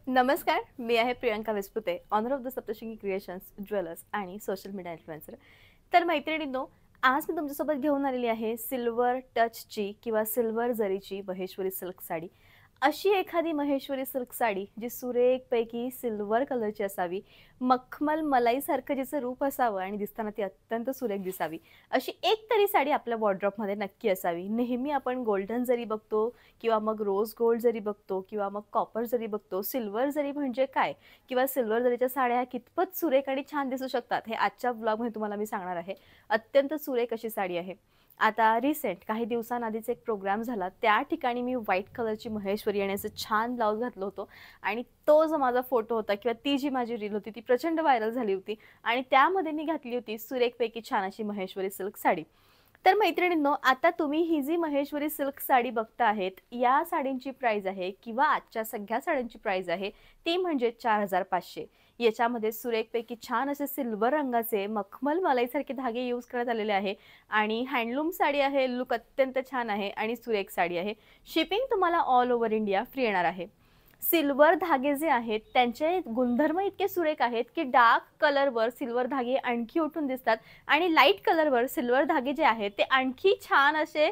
नमस्कार, मी आहे Priyanka Vispute, owner of the Saptashrungi creations, jewellers आणि सोशल मीडिया इन्फ्लुएन्सर. तर मैत्रिणींनो, आज मी तुमच्यासोबत घेऊन आलेली आहे सिल्वर टचची किंवा सिल्वर जरीची महेश्वरी सिल्क साडी. अशी एखादी महेश्वरी सिल्क साडी जी सुरेखपैकी सिल्वर कलरची असावी, मखमल मलाईसारखं जिचं रूप असावं आणि दिसताना ती अत्यंत सुरेख दिसावी, अशी एक तरी साडी आपल्या वॉर्डरोबमध्ये नक्की असावी. नेहमी आपण गोल्डन जरी बघतो किंवा मग रोज गोल्ड जरी बघतो किंवा मग कॉपर जरी बघतो, सिल्वर जरी म्हणजे काय किंवा सिल्वर जरीच्या साड्या कितपत सुरेख आणि छान दिसू शकतात हे आजच्या ब्लॉगमध्ये तुम्हाला मी सांगणार आहे. अत्यंत सुरेख अशी साडी आहे. आता रिसेंट काही दिवसांआधीच एक प्रोग्राम झाला, त्या ठिकाणी मी व्हाईट कलरची महेश्वरी आणि असं छान ब्लाऊज घातलं होतं आणि तो जो माझा फोटो होता किंवा ती जी माझी रील होती ती प्रचंड व्हायरल झाली होती आणि त्यामध्ये मी घातली होती सुरेखपैकी छान अशी महेश्वरी सिल्क साडी. तर मैत्रिणींनो, आता तुम्ही ही जी महेश्वरी सिल्क साडी बघता आहेत, या साडींची प्राइस आहे किंवा आजच्या सगळ्या साड्यांची प्राइस आहे ती म्हणजे 4500. याच्यामध्ये सुरेखपैकी छान असे सिल्वर रंगाचे मखमल मलाईसारखे धागे यूज करण्यात आलेले आहे आणि हँडलूम साडी आहे. लुक अत्यंत छान आहे आणि सुरेख साडी आहे. शिपिंग तुम्हाला ऑल ओव्हर इंडिया फ्री येणार आहे. सिल्वर धागे जे आहेत त्यांचे गुणधर्म इतके सुरेख आहेत की डार्क कलरवर सिल्वर धागे आणखी उठून दिसतात आणि लाईट कलरवर सिल्वर धागे जे आहेत ते आणखी छान असे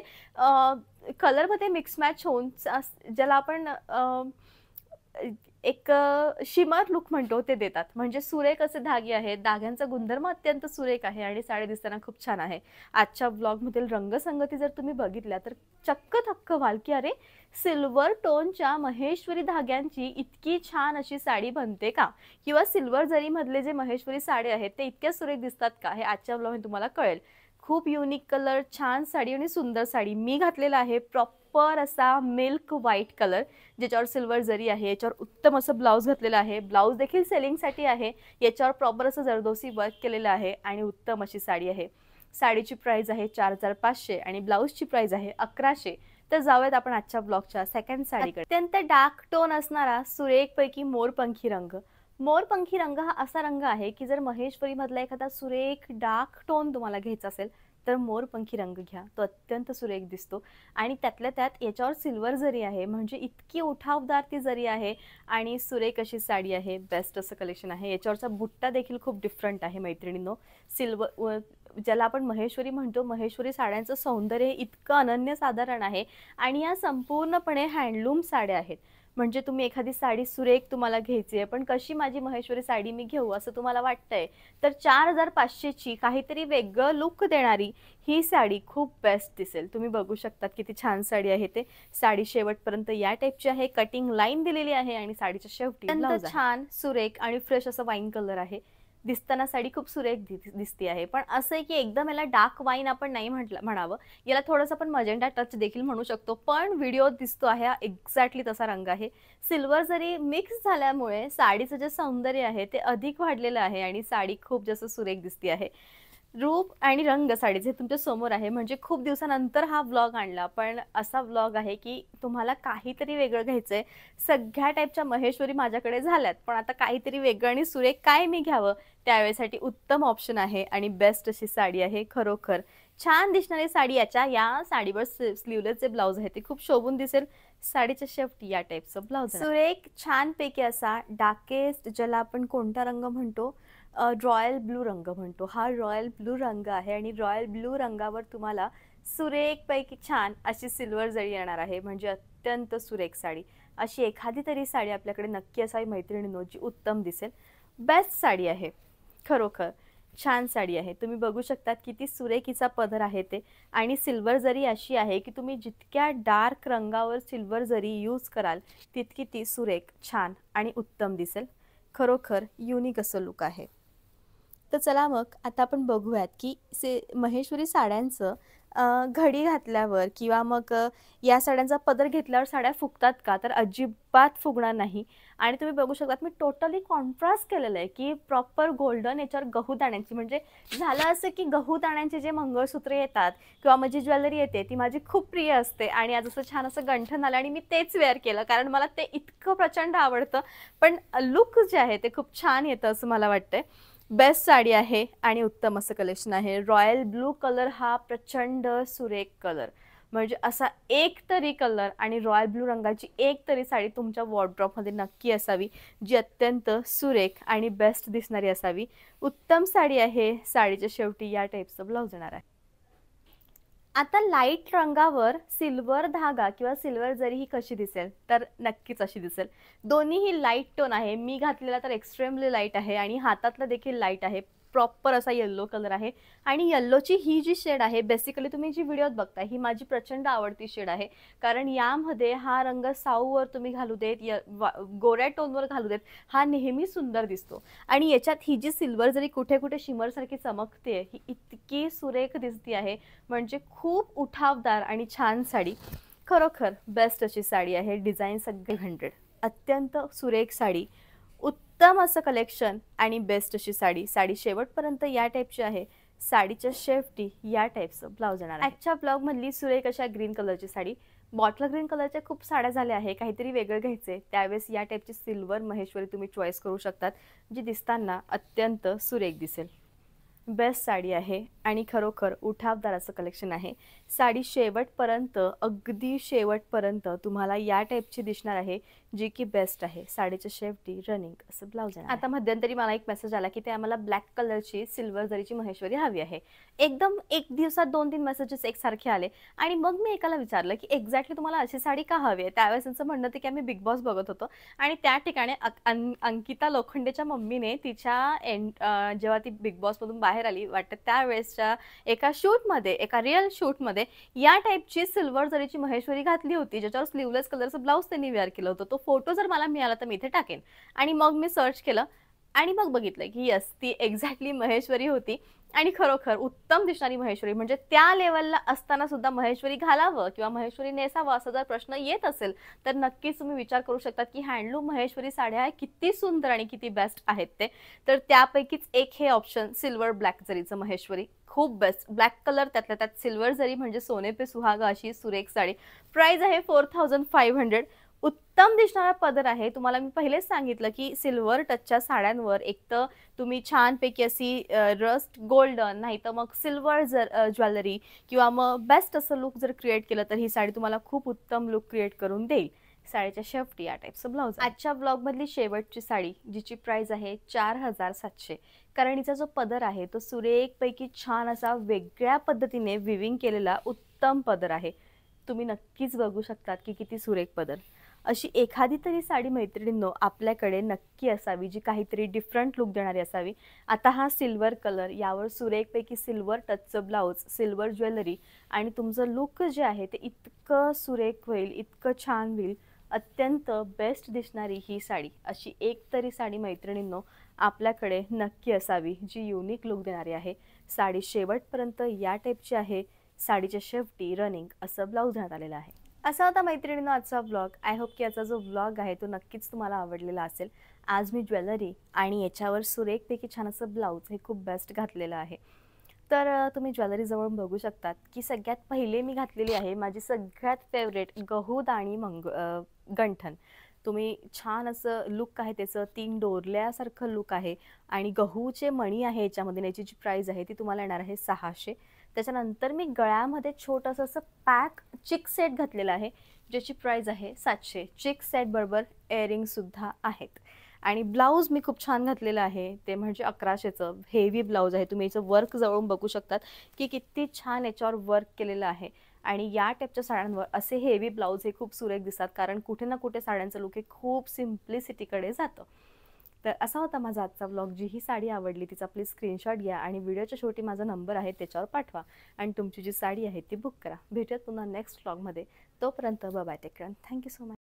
कलरमध्ये मिक्स मॅच होऊन ज्याला आपण एक शिमर लुक म्हणतो ते देतात. म्हणजे सुरेख असे धागे आहेत. धाग्यांचा गुणधर्म अत्यंत सुरेख आहे आणि साडी दिसताना खूप छान आहे. आजच्या ब्लॉगमधील रंगसंगती जर तुम्ही बघितल्या तर चक्क थक्क व्हाल की अरे, सिल्वर टोनच्या महेश्वरी धाग्यांची इतकी छान अशी साडी बनते का, किंवा सिल्वर जरीमधले जे महेश्वरी साडी आहेत ते इतक्या सुरेख दिसतात का, हे आजच्या ब्लॉगमध्ये तुम्हाला कळेल. खूप युनिक कलर, छान साडी आणि सुंदर साडी. मी घातलेला आहे प्रॉपर असा मिल्क व्हाईट कलर ज्याच्यावर सिल्वर जरी आहे. याच्यावर उत्तम असं ब्लाऊज घातलेलं आहे. ब्लाऊज देखील सेलिंगसाठी आहे. याच्यावर प्रॉपर असं जरदोसी वर्क केलेलं आहे आणि उत्तम अशी साडी आहे. साडीची प्राइस आहे 4500 आणि ब्लाऊजची प्राइस आहे 1100. तर जाऊयात आपण आजच्या ब्लॉगच्या सेकंड साडीकडे. अत्यंत डार्क टोन असणारा सुरेखपैकी मोरपंखी रंग. मोरपंखी रंग हा असा रंग आहे की जर महेश्वरी मधला एखादा सुरेख डार्क टोन तुम्हाला घ्यायचा असेल तर मोरपंखी रंग घ्या. तो अत्यंत सुरेख दिसतो आणि त्यातल्या त्यात याच्यावर सिल्वर जरी आहे म्हणजे इतकी उठावदार ती जरी आहे आणि सुरेख अशी साडी आहे. बेस्ट असं कलेक्शन आहे. याच्यावरचा बुट्टा देखील खूप डिफरंट आहे मैत्रिणींनो. सिल्वर ज्याला आपण महेश्वरी म्हणतो, महेश्वरी साड्यांचं सौंदर्य इतकं अनन्यसाधारण आहे आणि या संपूर्णपणे हँडलूम साड्या आहेत. म्हणजे तुम्ही एखादी साडी सुरेख तुम्हाला घ्यायची आहे पण कशी माझी महेश्वरी साडी मी घेऊ असं तुम्हाला वाटतंय तर 4500 ची काहीतरी वेगळं लुक देणारी ही साडी खूप बेस्ट दिसेल. तुम्ही बघू शकतात किती छान साडी आहे ते. साडी शेवटपर्यंत या टाईपची आहे. कटिंग लाईन दिलेली आहे आणि साडीच्या शेवटी ब्लाऊज छान सुरेख आणि फ्रेश असं वाईन कलर आहे. दिसताना साडी खूप सुरेख दिसती आहे. पण असं आहे की एकदम याला डार्क वाईन आपण नाही म्हणावं, याला थोडंसं आपण मजेंडा टच देखील म्हणू शकतो. पण व्हिडिओत दिसतो आहे एक्झॅक्टली तसा रंग आहे. सिल्वर जरी मिक्स झाल्यामुळे साडीचं जे सौंदर्य आहे ते अधिक वाढलेलं आहे आणि साडी खूप जास्त सुरेख दिसती आहे. रूप आणि रंग साडीचे तुमच्या समोर आहे. म्हणजे खूप दिवसानंतर हा व्लॉग आणला पण असा व्लॉग आहे की तुम्हाला काहीतरी वेगळं घ्यायचंय. सगळ्या टाईपच्या महेश्वरी माझ्याकडे झाल्यात पण आता काहीतरी वेगळं आणि सुरेख काय मी घ्यावं त्यावेळेसाठी उत्तम ऑप्शन आहे आणि बेस्ट अशी साडी आहे. खरोखर छान दिसणारी साडी. या साडीवर स्लीवलेस जे ब्लाऊज आहे ते खूप शोभून दिसेल. साडीच्या शेवटी या टाईपचं ब्लाऊज. सुरेख छानपैकी असा डार्केस्ट ज्याला आपण कोणता रंग म्हणतो, रॉयल ब्लू रंग म्हणतो. हा रॉयल ब्लू रंग आहे आणि रॉयल ब्लू रंगावर तुम्हाला सुरेखपैकी छान अशी सिल्वर जरी येणार आहे. म्हणजे अत्यंत सुरेख साडी. अशी एखादी तरी साडी आपल्याकडे नक्की असावी मैत्रिणींनो जी उत्तम दिसेल. बेस्ट साडी आहे. खरोखर छान साडी आहे. तुम्ही बघू शकतात किती सुरेखीचा पदर आहे ते आणि सिल्वर जरी अशी आहे की तुम्ही जितक्या डार्क रंगावर सिल्वर जरी यूज कराल तितकी ती सुरेख छान आणि उत्तम दिसेल. खरोखर युनिक असं लुक आहे. तर चला मग आता आपण बघूयात की महेश्वरी साड्यांचं घडी घातल्यावर किंवा मग या साड्यांचा पदर घेतल्यावर साड्या फुगतात का, तर अजिबात फुगणार नाही. आणि तुम्ही बघू शकतात मी टोटली कॉन्ट्रास्ट केलेलं आहे की प्रॉपर गोल्डन याच्यावर गहू दाण्यांची. म्हणजे झालं असं की गहू दाण्यांचे जे मंगळसूत्र येतात किंवा माझी ज्वेलरी येते ती माझी खूप प्रिय असते आणि आज असं छान असं गंठण आलं आणि मी तेच वेअर केलं कारण मला ते इतकं प्रचंड आवडतं. पण लुक जे आहे ते खूप छान येतं असं मला वाटतंय. बेस्ट साडी आहे आणि उत्तम असं कलेक्शन आहे. रॉयल ब्लू कलर हा प्रचंड सुरेख कलर. म्हणजे असा एक तरी कलर आणि रॉयल ब्लू रंगाची एक तरी साडी तुमच्या वॉर्डरोबमध्ये नक्की असावी, जी अत्यंत सुरेख आणि बेस्ट दिसणारी असावी. उत्तम साडी आहे. साडीच्या शेवटी या टाईपचं ब्लाऊज येणार आहे. आता लाईट रंगावर सिल्वर धागा किंवा सिल्वर जरी ही कशी दिसेल, तर नक्कीच अशी दिसेल. दोन्हीही लाईट टोन आहे. मी घातलेला तर एक्स्ट्रीमली लाईट आहे आणि हातातला देखील लाईट आहे. प्रॉपर असा येल्लो कलर आहे आणि येल्लोची ही जी शेड आहे, बेसिकली तुम्ही जी व्हिडिओत बघताय ही माझी प्रचंड आवडती शेड आहे. कारण यामध्ये हा रंग साऊवर तुम्ही घालू देत, गोऱ्या टोनवर घालू देत, हा नेहमी सुंदर दिसतो. आणि याच्यात ही जी सिल्वर जरी कुठे कुठे शिमरसारखी चमकते, ही इतकी सुरेख दिसती आहे. म्हणजे खूप उठावदार आणि छान साडी. खरोखर बेस्ट अशी साडी आहे. डिझाईन सगळे 100. अत्यंत सुरेख साडी, उत्तम असं कलेक्शन आणि बेस्ट अशी साडी. साडी शेवटपर्यंत या टाईपची आहे. साडीच्या शेवटी या टाईपचं ब्लाऊज येणार आहे. आजच्या ब्लाऊजमधली सुरेख अशा ग्रीन कलरची साडी. बॉटल ग्रीन कलरच्या खूप साड्या झाल्या आहे. काहीतरी वेगळं घ्यायचे त्यावेळेस या टाईपची सिल्वर महेश्वरी तुम्ही चॉईस करू शकतात, जी दिसताना अत्यंत सुरेख दिसेल. बेस्ट साडी आहे आणि खरोखर उठावदार असं कलेक्शन आहे. साडी शेवटपर्यंत, अगदी शेवटपर्यंत तुम्हाला या टाईपची दिसणार आहे, जी की बेस्ट आहे. साडीच्या शेवटी रनिंग असं ब्लाऊज आहे. आता मध्यंतरी मला एक मेसेज आला की ते आम्हाला ब्लॅक कलरची सिल्वर जरीची महेश्वरी हवी आहे. एकदम एक दिवसात 2-3 मेसेजेस एकसारखे आले आणि मग मी एकाला विचारलं की एक्झॅक्टली तुम्हाला अशी साडी का हवी आहे. त्यावेळेस त्यांचं म्हणणं होतं की आम्ही बिग बॉस बघत होतो आणि त्या ठिकाणी अंकिता लोखंडेच्या मम्मीने तिच्या जेव्हा ती बिग बॉसमधून बाहेर आली वाटतं त्यावेळेसच्या एका शूटमध्ये, एका रिअल शूटमध्ये या टाईपची सिल्वर जरीची महेश्वरी घातली होती, ज्याच्यावर स्लीवलेस कलरचं ब्लाऊज त्यांनी वेअर केलं होतं. तो फोटो जर मला मिळाला तर मी इथे टाकेन. आणि मग मी सर्च केलं आणि मग बघितलं की यस, ती एक्झॅक्टली महेश्वरी होती आणि खरोखर उत्तम दिसणारी महेश्वरी. म्हणजे त्या लेवलला असताना सुद्धा महेश्वरी घालावं किंवा महेश्वरी नेसावं असा जर प्रश्न येत असेल तर नक्कीच तुम्ही विचार करू शकता की हँडलूम महेश्वरी साड्या किती सुंदर आणि किती बेस्ट आहेत ते. तर त्यापैकीच एक हे ऑप्शन सिल्वर ब्लॅक जरीचं महेश्वरी खूप बेस्ट. ब्लॅक कलर त्यातल्या त्यात सिल्वर जरी म्हणजे सोने पे सुहागा अशी सुरेख साडी. प्राइस आहे 4500. उत्तम दिसणारा पदर आहे. तुम्हाला मी पहिलेच सांगितलं की सिल्वर टचच्या साड्यांवर एक तर तुम्ही छानपैकी अशी रस्ट गोल्डन नाही तर मग सिल्वर जर ज्वेलरी किंवा मग बेस्ट असं लुक जर क्रिएट केलं तर ही साडी तुम्हाला खूप उत्तम लुक क्रिएट करून देईल. साडीच्या शेवटी या टाईपचं ब्लाऊज. आजच्या ब्लॉगमधली शेवटची साडी जिची प्राइस आहे 4700. कारण हिचा जो पदर आहे तो सुरेखपैकी छान असा वेगळ्या पद्धतीने विविंग केलेला उत्तम पदर आहे. तुम्ही नक्कीच बघू शकतात की किती सुरेख पदर. अशी एखादी तरी साडी मैत्रिणींनो आपल्याकडे नक्की असावी, जी काहीतरी डिफरंट लुक देणारी असावी. आता हा सिल्वर कलर, यावर सुरेखपैकी सिल्वर टचचं ब्लाऊज, सिल्वर ज्वेलरी आणि तुमचं लुक जे आहे ते इतकं सुरेख होईल, इतकं छान होईल. अत्यंत बेस्ट दिसणारी ही साडी. अशी एक तरी साडी मैत्रिणींनो आपल्याकडे नक्की असावी, जी युनिक लुक देणारी आहे. साडी शेवटपर्यंत या टाईपची आहे. साडीच्या शेवटी रनिंग असं ब्लाऊज देण्यात आलेलं आहे. असा होता मैत्रिणींनो आजचा व्लॉग. आय होप की याचा जो व्लॉग आहे तो नक्कीच तुम्हाला आवडलेला असेल. आज मी ज्वेलरी आणि याच्यावर सुरेखपैकी छान असं ब्लाऊज हे खूप बेस्ट घातलेलं आहे. तर तुम्ही ज्वेलरी जवळून बघू शकतात की सगळ्यात पहिले मी घातलेली आहे माझी सगळ्यात फेवरेट गहूदाणी गंठन. तुम्ही छान असं लुक आहे त्याचं, 3 डोरल्यासारखं लुक आहे आणि गहूचे मणी आहे याच्यामध्ये. याची जी प्राइस आहे ती तुम्हाला येणार आहे 600. त्याच्यानंतर मी गळ्यामध्ये छोटंसं असं पॅक चिक सेट घातलेला आहे, ज्याची प्राइस आहे 700. चिक सेट बरोबर इयरिंगसुद्धा आहेत. आणि ब्लाऊज मी खूप छान घातलेलं आहे, ते म्हणजे 1100चं हेवी ब्लाऊज आहे. तुम्ही याचं वर्क जवळून बघू शकतात की किती छान याच्यावर वर्क केलेलं आहे. आणि या टाईपच्या साड्यांवर असे हेवी ब्लाऊज हे खूप सुरेख दिसतात, कारण कुठे ना कुठे साड्यांचं लुक हे खूप सिम्प्लिसिटीकडे जातं. तर असा होता माझा आजचा व्लॉग. जी ही साडी आवडली तिचा प्लीज स्क्रीनशॉट घ्या आणि व्हिडिओच्या शेवटी माझा नंबर आहे त्याच्यावर पाठवा आणि तुमची जी साडी आहे ती बुक करा. भेटूयात पुन्हा नेक्स्ट व्लॉगमध्ये. तोपर्यंत bye, take care, thank you so much.